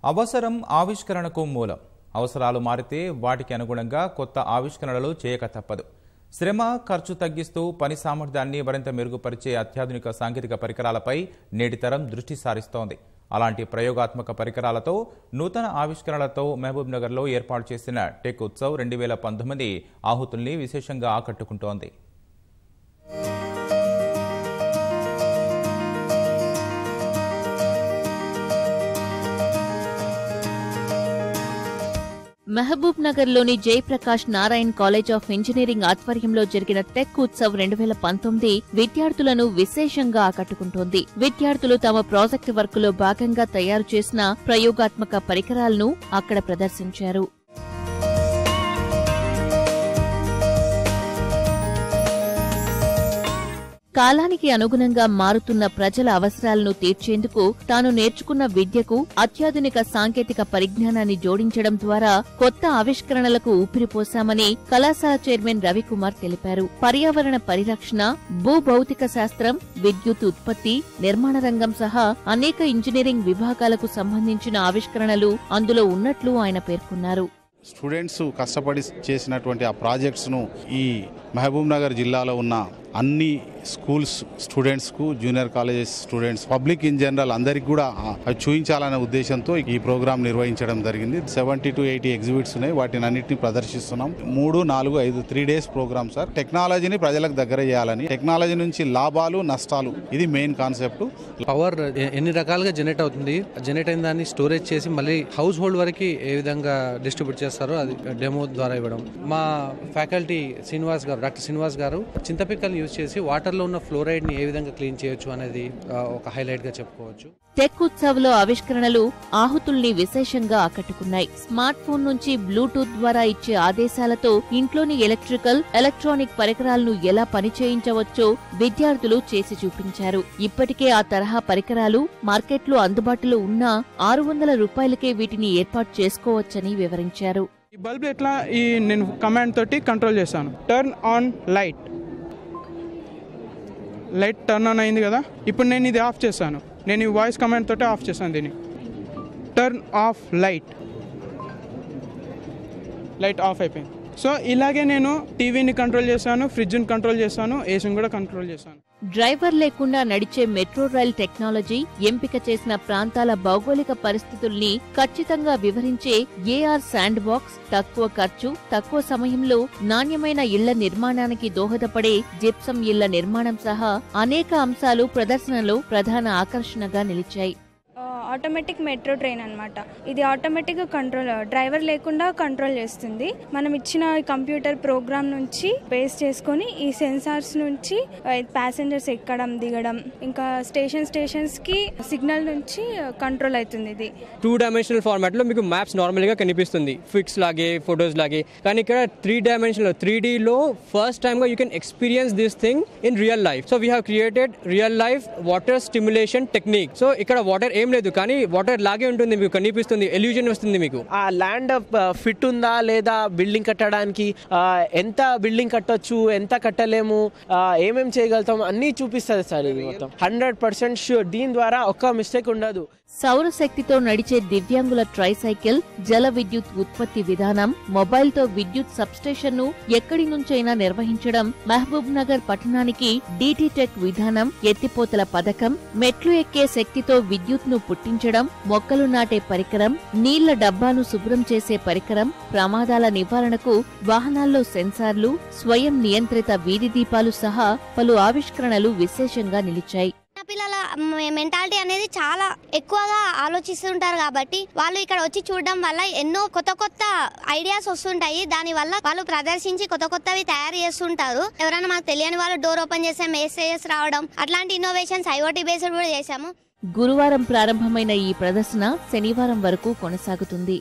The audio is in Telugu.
అవసరం ఆవిష్కరణకు మూలం. అవసరాలు మారితే వాటికి అనుగుణంగా కొత్త ఆవిష్కరణలు చేయక తప్పదు. శ్రమ, ఖర్చు తగ్గిస్తూ పని సామర్థ్యాన్ని మరింత మెరుగుపరిచే అత్యాధునిక సాంకేతిక పరికరాలపై నేటి తరం దృష్టి సారిస్తోంది. అలాంటి ప్రయోగాత్మక పరికరాలతో, నూతన ఆవిష్కరణలతో మహబూబ్ నగర్లో ఏర్పాటు చేసిన టెక్ ఉత్సవ్ 2019 ఆహుతుల్ని విశేషంగా ఆకట్టుకుంటోంది. మహబూబ్ నగర్ లోని Jayaprakash Narayan college of engineering ఆధ్వర్యంలో జరిగిన టెక్ ఉత్సవ్ 2019 విద్యార్థులను విశేషంగా ఆకట్టుకుంటోంది. విద్యార్థులు తమ ప్రాజెక్టు వర్క్ లో భాగంగా తయారు చేసిన ప్రయోగాత్మక పరికరాలను అక్కడ ప్రదర్శించారు. కాలానికి అనుగుణంగా మారుతున్న ప్రజల అవసరాలను తీర్చేందుకు తాను నేర్చుకున్న విద్యకు అత్యాధునిక సాంకేతిక పరిజ్ఞానాన్ని జోడించడం ద్వారా కొత్త ఆవిష్కరణలకు ఊపిరిపోశామని కళాశాల చైర్మన్ రవికుమార్ తెలిపారు. పర్యావరణ పరిరక్షణ, భూభౌతిక శాస్త్రం, విద్యుత్ ఉత్పత్తి, నిర్మాణ రంగం సహా అనేక ఇంజనీరింగ్ విభాగాలకు సంబంధించిన ఆవిష్కరణలు అందులో ఉన్నట్లు ఆయన పేర్కొన్నారు. స్టూడెంట్స్ కష్టపడి చేసినటువంటి ఆ ప్రాజెక్ట్స్ను ఈ మహబూబ్ నగర్ జిల్లాలో ఉన్న అన్ని స్కూల్స్ స్టూడెంట్స్కు, junior colleges students, public in general అందరికి కూడా అవి చూపించాలనే ఉద్దేశంతో ఈ ప్రోగ్రాం నిర్వహించడం జరిగింది. 70 to 80 ఎగ్జిబిట్స్ ఉన్నాయి. వాటిని అన్నింటినీ ప్రదర్శిస్తున్నాం. 3, 4, 5 3 days ప్రోగ్రామ్ సార్. టెక్నాలజీని ప్రజలకు దగ్గర చేయాలని, టెక్నాలజీ నుంచి లాభాలు నష్టాలు, ఇది మెయిన్ కాన్సెప్ట్. పవర్ ఎన్ని రకాలుగా జనరేట్ అవుతుంది, జనరేట్ అయిన దాన్ని స్టోరేజ్ చేసి మళ్ళీ హౌస్ హోల్డ్ వరకు ఏ విధంగా డిస్ట్రిబ్యూట్ చేస్తారో అది డెమో ద్వారా ఇవ్వడం. మా ఫ్యాకల్టీ డాక్టర్ శ్రీనివాస్ గారు చింతపిక్కల్ని యూజ్ చేసి వాటర్ లో ఉన్న ఫ్లోరైడ్ ని ఏ విధంగా క్లీన్ చేయొచ్చు అనేది ఒక హైలైట్ గా చెప్పుకోవచ్చు. టెక్ ఉత్సవ్ లో ఆవిష్కరణలు ఆహుతుల్ని విశేషంగా ఆకట్టుకున్నాయి. స్మార్ట్ ఫోన్ నుంచి బ్లూటూత్ ద్వారా ఇచ్చే ఆదేశాలతో ఇంట్లోని ఎలక్ట్రానిక్ పరికరాలను ఎలా పనిచేయించవచ్చో విద్యార్థులు చేసి చూపించారు. ఇప్పటికే ఆ తరహా పరికరాలు మార్కెట్లో అందుబాటులో ఉన్నా 600 రూపాయలకే వీటిని ఏర్పాటు చేసుకోవచ్చని వివరించారు. ఈ బల్బ్ ఎట్లా నేను కమాండ్ తోటి కంట్రోల్ చేశాను. Turn on light turn on అయింది కదా. ఇప్పుడు నేను ఇది ఆఫ్ చేశాను. నేను ఈ వాయిస్ కమాండ్ తోటి ఆఫ్ చేశాను. దీన్ని టర్న్ ఆఫ్ లైట్ ఆఫ్ అయిపోయింది. సో ఇలాగే నేను టీవీని కంట్రోల్ చేశాను, ఫ్రిడ్జ్ని కంట్రోల్ చేశాను, ఏసీని కూడా కంట్రోల్ చేశాను. డ్రైవర్ లేకుండా నడిచే మెట్రో రైల్ టెక్నాలజీ, ఎంపిక చేసిన ప్రాంతాల భౌగోళిక పరిస్థితుల్ని ఖచ్చితంగా వివరించే ఏఆర్ శాండ్ బాక్స్, తక్కువ ఖర్చు, తక్కువ సమయంలో నాణ్యమైన ఇళ్ల నిర్మాణానికి దోహదపడే జిప్సం ఇళ్ల నిర్మాణం సహా అనేక అంశాలు ప్రదర్శనలో ప్రధాన ఆకర్షణగా నిలిచాయి. ఆటోమేటిక్ మెట్రో ట్రైన్ అన్నమాట. ఇది ఆటోమేటిక్గా డ్రైవర్ లేకుండా కంట్రోల్ చేస్తుంది. మనం ఇచ్చిన కంప్యూటర్ ప్రోగ్రామ్ నుంచి బేస్ చేసుకొని ఈ సెన్సార్స్ నుంచి ప్యాసింజర్స్ ఎక్కడం, దిగడం, ఇంకా స్టేషన్స్ కి సిగ్నల్ నుంచి కంట్రోల్ అవుతుంది. ఇది 2 dimensional ఫార్మాట్ లో మీకు మ్యాప్స్ నార్మల్ గా కనిపిస్తుంది, ఫిక్స్ లాగే, ఫోటోస్ లాగే. కానీ ఇక్కడ 3 dimensional 3D లో ఫస్ట్ టైమ్ గా you can experience this thing in real life. So we have created real life water stimulation technique. So ఇక్కడ వాటర్ ఏం లేదు కానీ వాటర్ లాగే ఉంటుంది, మీకు కనిపిస్తుంది, ఎల్యూజన్ వస్తుంది. మీకు ఆ ల్యాండ్ ఫిట్ ఉందా లేదా, బిల్డింగ్ కట్టడానికి ఎంత బిల్డింగ్ కట్టొచ్చు, ఎంత కట్టలేము, ఏమేం చేయగలుగుతాం అన్ని చూపిస్తుంది సార్. ఇది మొత్తం 100% షూర్. దీని ద్వారా ఒక్క మిస్టేక్ ఉండదు. సౌరశక్తితో నడిచే దివ్యాంగుల ట్రైసైకిల్, జల విద్యుత్ ఉత్పత్తి విధానం, మొబైల్తో విద్యుత్ సబ్స్టేషన్ ను ఎక్కడి నుంచైనా నిర్వహించడం, మహబూబ్ నగర్ పట్టణానికి డీటీ టెక్ విధానం, ఎత్తిపోతల పథకం, మెట్లు ఎక్కే శక్తితో విద్యుత్ ను పుట్టించడం, మొక్కలు నాటే పరికరం, నీళ్ల డబ్బాను శుభ్రం చేసే పరికరం, ప్రమాదాల నివారణకు వాహనాల్లో సెన్సార్లు, స్వయం నియంత్రిత వీధి దీపాలు సహా పలు ఆవిష్కరణలు విశేషంగా నిలిచాయి. పిల్లల మెంటాలిటీ అనేది చాలా ఎక్కువగా ఆలోచిస్తుంటారు కాబట్టి వాళ్ళు ఇక్కడ వచ్చి చూడడం వల్ల ఎన్నో కొత్త ఐడియాస్ వస్తుంటాయి. దాని వల్ల వాళ్ళు ప్రదర్శించి కొత్తవి తయారు చేస్తుంటారు. ఎవరైనా మాకు తెలియని వాళ్ళు డోర్ ఓపెన్ చేసే మెసేజెస్ రావడం, అట్లాంటి ఇన్నోవేషన్స్ IoT బేస్డ్ కూడా చేశాము. గురువారం ప్రారంభమైన ఈ ప్రదర్శన శనివారం వరకు కొనసాగుతుంది.